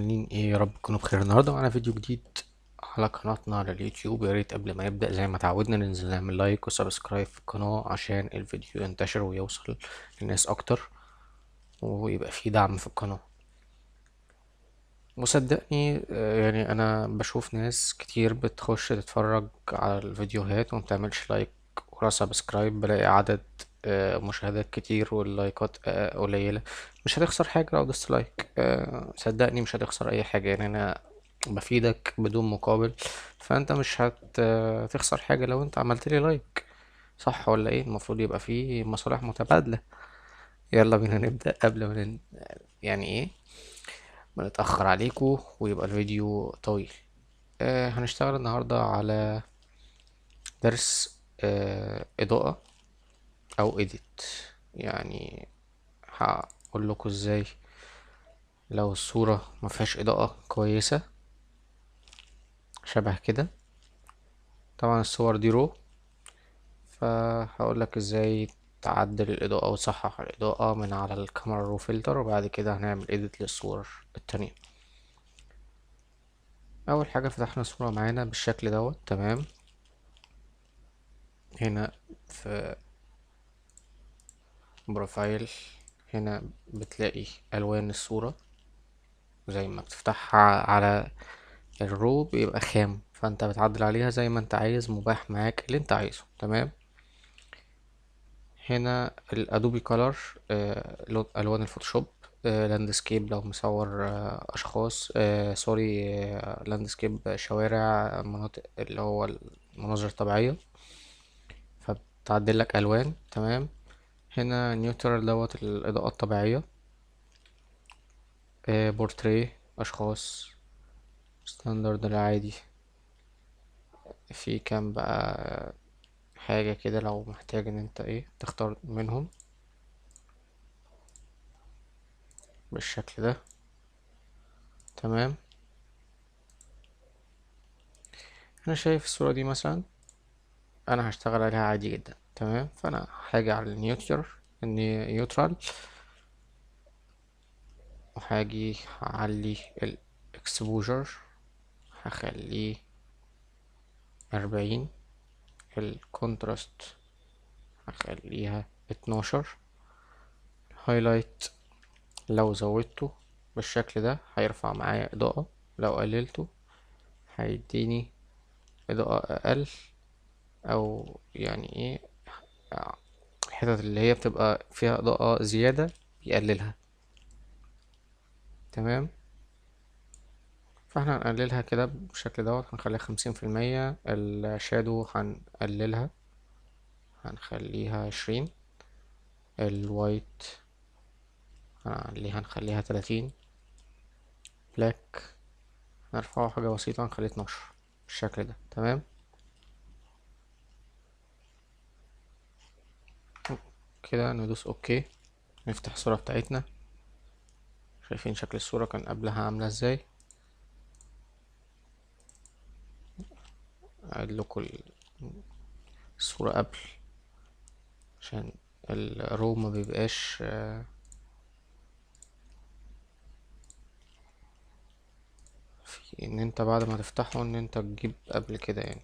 عاملين ايه؟ يا رب تكونوا بخير. النهارده معانا فيديو جديد على قناتنا على اليوتيوب. يا ريت قبل ما نبدأ زي ما تعودنا ننزل نعمل لايك وسبسكرايب في القناة عشان الفيديو ينتشر ويوصل للناس اكتر ويبقى فيه دعم في القناة. وصدقني يعني انا بشوف ناس كتير بتخش تتفرج على الفيديوهات وما بتعملش لايك ولا سبسكرايب. بلاقي عدد مشاهدات كتير واللايكات قليلة. مش هتخسر حاجة لو دوست لايك، صدقني مش هتخسر اي حاجة. يعني انا بفيدك بدون مقابل، فانت مش هتخسر حاجة لو انت عملت لي لايك. صح ولا ايه؟ المفروض يبقى فيه مصالح متبادلة. يلا بينا نبدأ قبل ما يعني ايه ما نتأخر عليكم ويبقى الفيديو طويل. هنشتغل النهاردة على درس إضاءة أو إيديت. يعني هقول لكم ازاي لو الصورة ما فيهاش إضاءة كويسة شبه كده. طبعا الصور دي رو، فهقول لك ازاي تعدل الإضاءة وتصحح الإضاءة من على الكاميرا رو فلتر، وبعد كده هنعمل إيديت للصور التانية. أول حاجة فتحنا الصورة معانا بالشكل دوت. تمام. هنا في بروفايل، هنا بتلاقي ألوان الصورة زي ما بتفتحها على الرو بيبقى خام، فانت بتعدل عليها زي ما انت عايز، مباح معاك اللي انت عايزه. تمام. هنا الادوبي كولر، الوان الفوتوشوب. لاندسكيب لو مصور اشخاص، سوري، لاندسكيب شوارع، مناطق اللي هو المناظر الطبيعية، فبتعدل لك الوان. تمام. هنا نيوترال دوت الاضاءة الطبيعية. بورتريه اشخاص. ستاندرد العادي. في كام بقى حاجة كده لو محتاج ان انت ايه تختار منهم بالشكل ده. تمام. انا شايف الصورة دي مثلا انا هشتغل عليها عادي جدا. تمام. فانا هاجي على النيوترال، وهاجي اعلي الاكسبوجر، هخليه 40. الكونتراست هخليها 12. هايلايت لو زودته بالشكل ده هيرفع معايا اضاءة، لو قللته هيديني اضاءة اقل، او يعني ايه، الحتت اللي هي بتبقى فيها اضاءة زيادة يقللها. تمام. فاحنا هنقللها كده بالشكل دوت، هنخليها 50%. الشادو هنقللها، هنخليها 20. الوايت هنخليها 30. بلاك هنرفعه حاجة بسيطة، هنخليه 12 بالشكل ده. تمام. كده ندوس اوكي، نفتح الصورة بتاعتنا. شايفين شكل الصورة كان قبلها عاملة ازاي؟ اعيد لكم الصورة قبل عشان الرو ما بيبقاش في ان انت بعد ما تفتحه ان انت تجيب قبل كده يعني.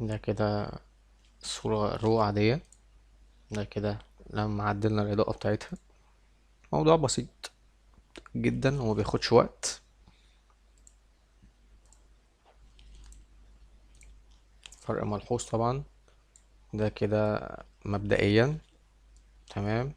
ده كده صورة رو عادية. ده كده لما عدلنا الإضاءة بتاعتها. موضوع بسيط جدا وما بياخدش وقت. فرق ملحوظ طبعا. ده كده مبدئيا تمام،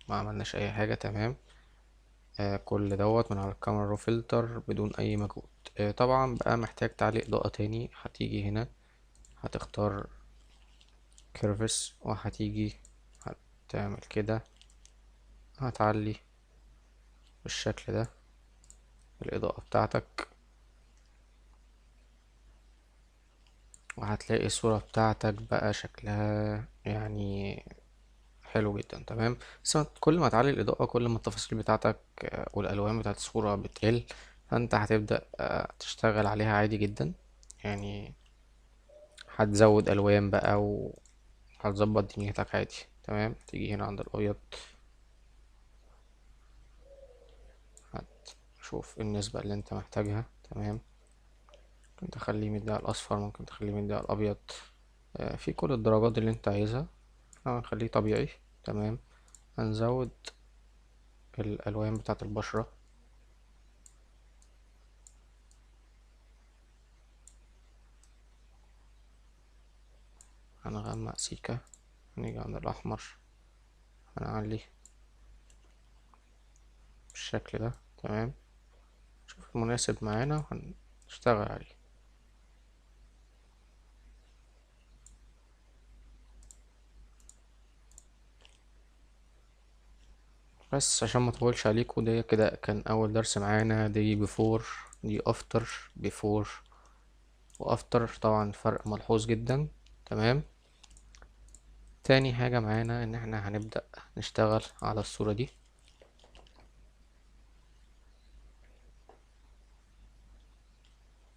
ما عملناش اي حاجة. تمام. كل دوت من على الكاميرا رو فلتر بدون اي مجهود. طبعا بقى محتاج تعليق اضاءة تاني. هتيجي هنا هتختار كيرفس، وهتيجي هتعمل كده، هتعلي بالشكل ده الإضاءة بتاعتك، وهتلاقي الصورة بتاعتك بقى شكلها يعني حلو جدا. تمام. بس كل ما تعلي الإضاءة كل ما التفاصيل بتاعتك والألوان بتاعت الصورة بتقل، فأنت هتبدأ تشتغل عليها عادي جدا. يعني هتزود ألوان بقى هتظبط دنيتك عادي. تمام، تيجي هنا عند الابيض، هتشوف النسبة اللي انت محتاجها. تمام، ممكن تخليه مدي على الاصفر، ممكن تخليه مدي على الابيض، في كل الدرجات اللي انت عايزها. هنخليه طبيعي. تمام، هنزود الالوان بتاعة البشرة. هنغمق سيكا، هنيجي عند الاحمر، هنعلي بالشكل ده. تمام، شوف المناسب معانا وهنشتغل عليه. بس عشان ما اطولش عليكم، ده كده كان اول درس معانا. دي بيفور، دي افتر. بيفور وافتر طبعا فرق ملحوظ جدا. تمام، تاني حاجة معانا ان احنا هنبدأ نشتغل على الصورة دي.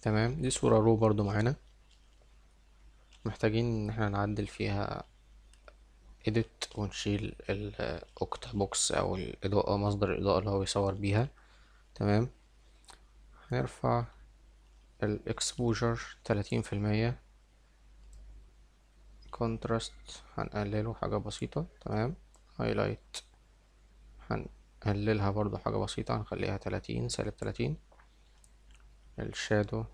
تمام، دي صورة رو برضو معانا، محتاجين ان احنا نعدل فيها edit ونشيل الاوكتا بوكس او الاضاءة، مصدر الاضاءة اللي هو بيصور بيها. تمام، هنرفع الاكسبوجر 30%، كونتراست هنقلله حاجة بسيطة. تمام، هايلايت هنقللها برضو حاجة بسيطة، هنخليها 30 -30. الشادو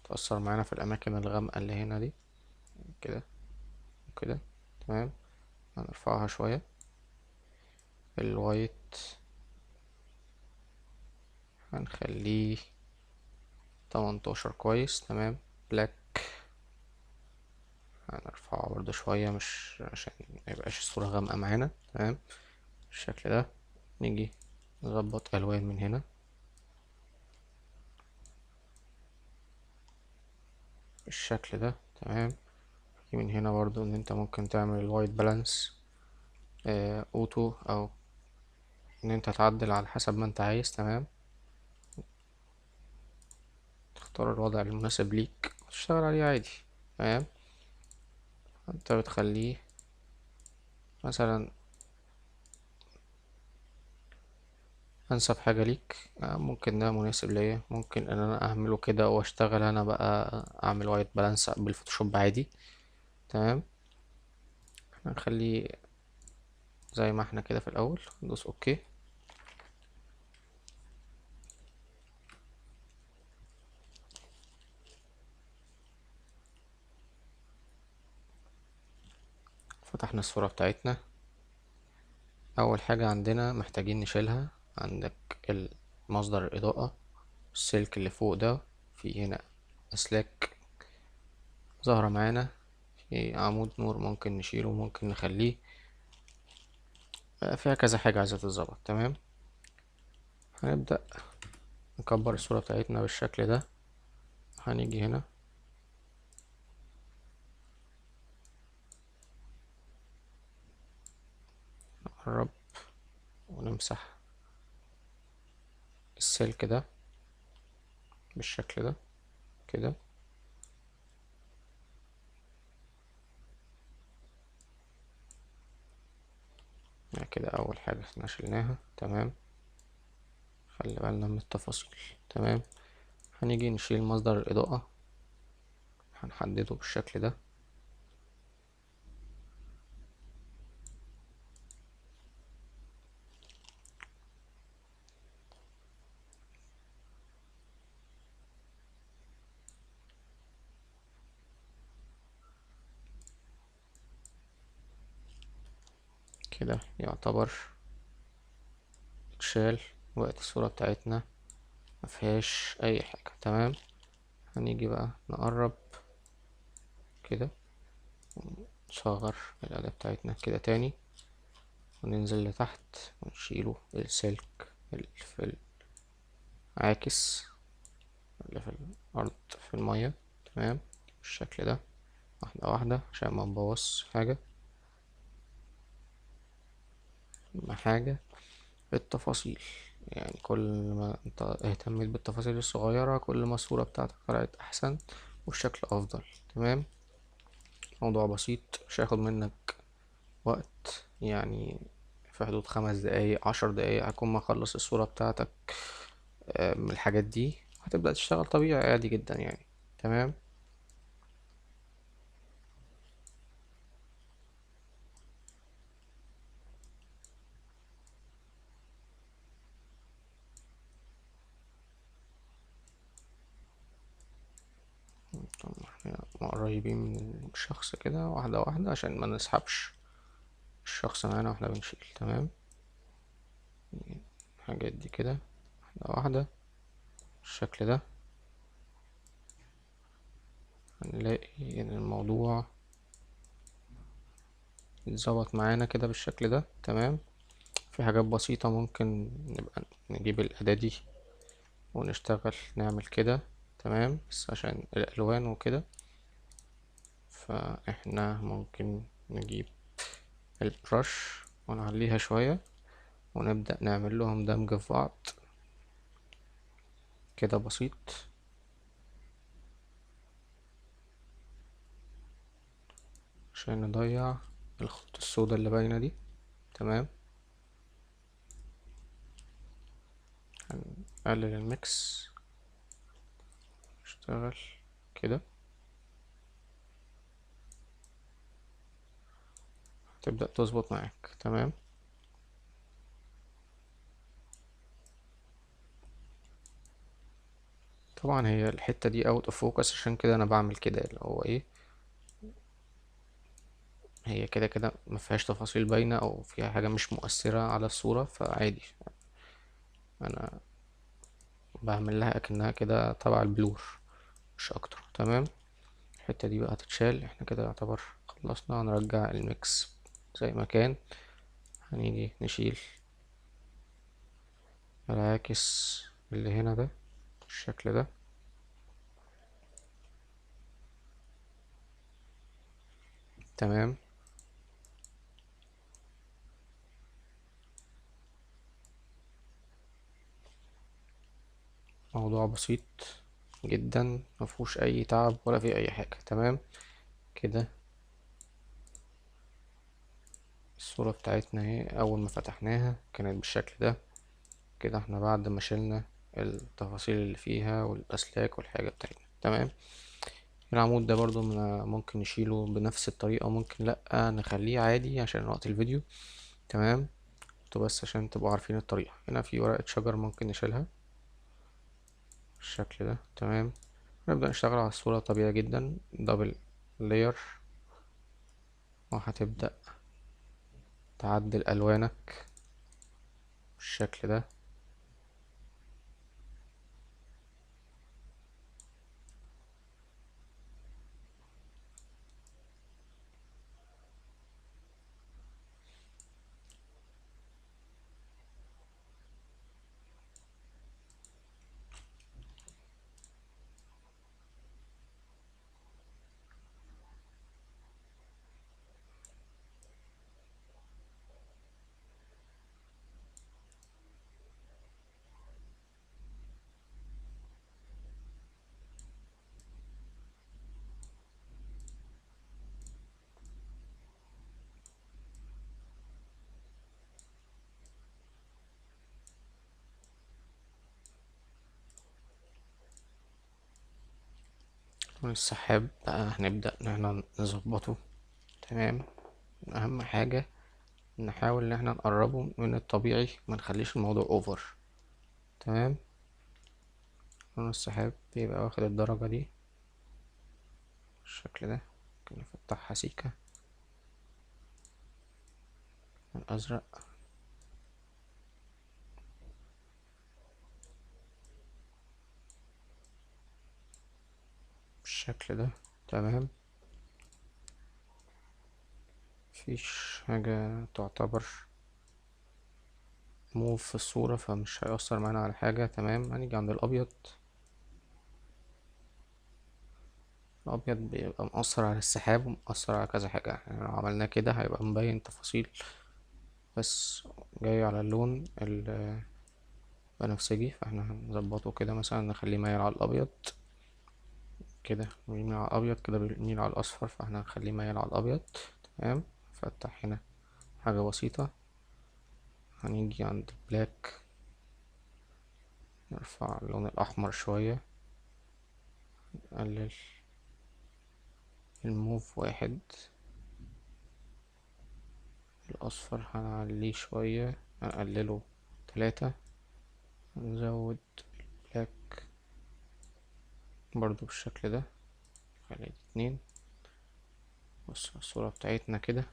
تأثر معانا في الأماكن الغامقة اللي هنا دي، كده وكده. تمام، هنرفعها شوية. الوايت هنخليه 18 كويس. تمام، بلاك هنرفعه برضو شوية، مش عشان ميبقاش الصورة غامقة معانا. تمام، بالشكل ده. نيجي نظبط ألوان من هنا بالشكل ده. تمام، في من هنا برضو ان انت ممكن تعمل الوايت بالانس اوتو، او ان انت تعدل على حسب ما انت عايز. تمام، تختار الوضع المناسب ليك وتشتغل عليه عادي. تمام، انت بتخليه مثلا انسب حاجة ليك. ممكن ده مناسب ليا، ممكن ان انا اعمله كده واشتغل انا بقى اعمل وايت بالانس بالفوتوشوب عادي. تمام، هنخليه زي ما احنا كده في الاول، ندوس اوكي. فتحنا الصورة بتاعتنا. اول حاجة عندنا محتاجين نشيلها، عندك مصدر الاضاءة، السلك اللي فوق ده، في هنا اسلاك ظاهرة معانا، في عمود نور ممكن نشيله، ممكن نخليه، فيها كذا حاجة عايزة تتظبط. تمام، هنبدأ نكبر الصورة بتاعتنا بالشكل ده. هنيجي هنا نقرب ونمسح السلك ده بالشكل ده كده. يعني كده أول حاجة احنا شلناها. تمام، خلي بالنا من التفاصيل. تمام، هنيجي نشيل مصدر الإضاءة، هنحدده بالشكل ده كده، يعتبر اتشال. وقت الصورة بتاعتنا مفيهاش أي حاجة. تمام، هنيجي بقى نقرب كده، نصغر الأداة بتاعتنا كده تاني، وننزل لتحت ونشيله السلك في العاكس اللي في الأرض في المية. تمام، بالشكل ده، واحدة واحدة عشان ما نبوظ حاجة. أهم حاجة التفاصيل، يعني كل ما انت اهتميت بالتفاصيل الصغيرة، كل ما الصورة بتاعتك طلعت أحسن والشكل أفضل. تمام، موضوع بسيط مش هياخد منك وقت، يعني في حدود 5 دقايق 10 دقايق هكون مخلص الصورة بتاعتك من الحاجات دي، هتبدأ تشتغل طبيعي عادي جدا يعني. تمام. طب احنا قريبين من الشخص كده واحدة واحدة عشان ما نسحبش الشخص معانا واحنا بنشيل. تمام. الحاجات دي كده واحدة واحدة بالشكل ده، هنلاقي ان الموضوع يتظبط معانا كده بالشكل ده. تمام. في حاجات بسيطة ممكن نبقى نجيب الأداة دي ونشتغل نعمل كده. تمام. بس عشان الألوان وكده فاحنا ممكن نجيب البرش ونعليها شوية ونبدأ نعمل لهم دمج في بعض كده بسيط، عشان نضيع الخطوط السوداء اللي باينة دي. تمام. هنقلل الميكس، نشتغل كده، تبدأ تظبط معاك. تمام. طبعا هي الحتة دي اوت اوف فوكس، عشان كده انا بعمل كده اللي هو ايه، هي كده كده مفيهاش تفاصيل باينة او فيها حاجة مش مؤثرة على الصورة، فعادي انا بعمل لها اكنها كده تبع البلور مش اكتر. تمام. الحتة دي بقى هتتشال، احنا كده يعتبر خلصنا. هنرجع الميكس زي ما كان، هنيجي نشيل العاكس اللي هنا ده بالشكل ده. تمام. موضوع بسيط جدا مفهوش اي تعب ولا في اي حاجة. تمام. كده الصورة بتاعتنا اهي، اول ما فتحناها كانت بالشكل ده. كده احنا بعد ما شلنا التفاصيل اللي فيها والاسلاك والحاجة بتاعتنا. تمام. العمود ده برضو ممكن نشيله بنفس الطريقة، ممكن لأ نخليه عادي عشان وقت الفيديو. تمام. بس عشان تبقوا عارفين الطريقة، هنا في ورقة شجر ممكن نشيلها بالشكل ده. تمام. نبدأ نشتغل على الصورة طبيعي جدا، دبل لاير، وهتبدأ تعدل ألوانك بالشكل ده. لون السحاب بقى هنبدأ إن احنا نظبطه. تمام. أهم حاجة نحاول إن احنا نقربه من الطبيعي، ما نخليش الموضوع اوفر. تمام. لون السحاب بيبقى واخد الدرجة دي بالشكل ده. ممكن نفتحها سيكة الأزرق بالشكل ده. تمام. مفيش حاجة تعتبر موف في الصورة فمش هيأثر معانا على حاجة. تمام. هنيجي عند الأبيض. الأبيض بيبقى مؤثر على السحاب ومؤثر على كذا حاجة، يعني لو عملناه كده هيبقى مبين تفاصيل، بس جاي على اللون البنفسجي، فاحنا هنظبطه كده مثلا نخليه مايل على الأبيض كده بيميل على الابيض، كده بيميل على الاصفر، فاحنا هنخليه مايل على الابيض. تمام. نفتح هنا حاجة بسيطة، هنيجي عند بلاك، نرفع اللون الاحمر شوية، نقلل الموف واحد، الاصفر هنعليه شوية، هنقلله تلاتة، نزود البلاك برضو بالشكل ده، خليه اتنين. بص على الصورة بتاعتنا كده.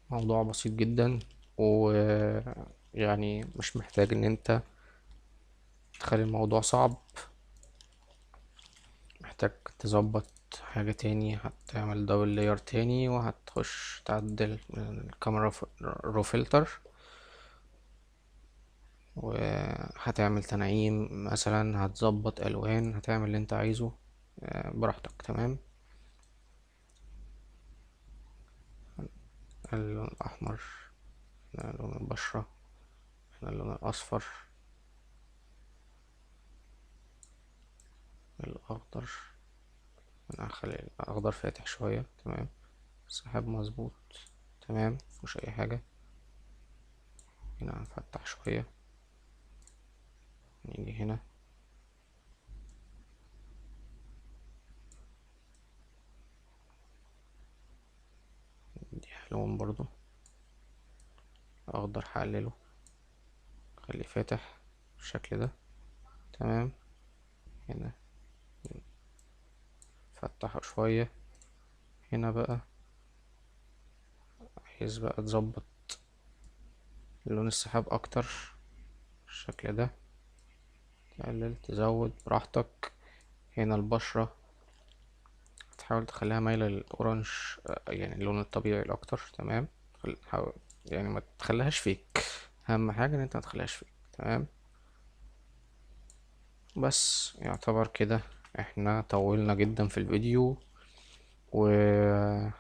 موضوع بسيط جدا، ويعني مش محتاج ان انت تخلي الموضوع صعب. محتاج تظبط حاجة تاني، هتعمل دبل لاير تاني، وهتخش تعدل من الكاميرا رو فلتر، وهتعمل تنعيم مثلا، هتظبط الوان، هتعمل اللي انت عايزه براحتك. تمام. اللون الاحمر، هنا لون البشرة، هنا اللون الاصفر، الاخضر، انا هخلي الاخضر فاتح شوية. تمام. السحاب مظبوط. تمام، مفيهوش اي حاجة. هنا هنفتح شوية، نيجي هنا نديها لون برضو اخضر، هقلله خليه فاتح بالشكل ده. تمام. هنا فتحه شوية. هنا بقى عايز بقى تظبط لون السحاب اكتر بالشكل ده، تقلل تزود براحتك. هنا البشرة تحاول تخليها مايلة للأورانج، يعني اللون الطبيعي الأكتر. تمام. حاول يعني ما تخليهاش فيك، أهم حاجة إن أنت ما تخليهاش فيك. تمام. بس يعتبر كده احنا طولنا جدا في الفيديو، وكفاية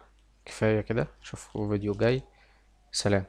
كده. اشوفكوا فيديو جاي. سلام.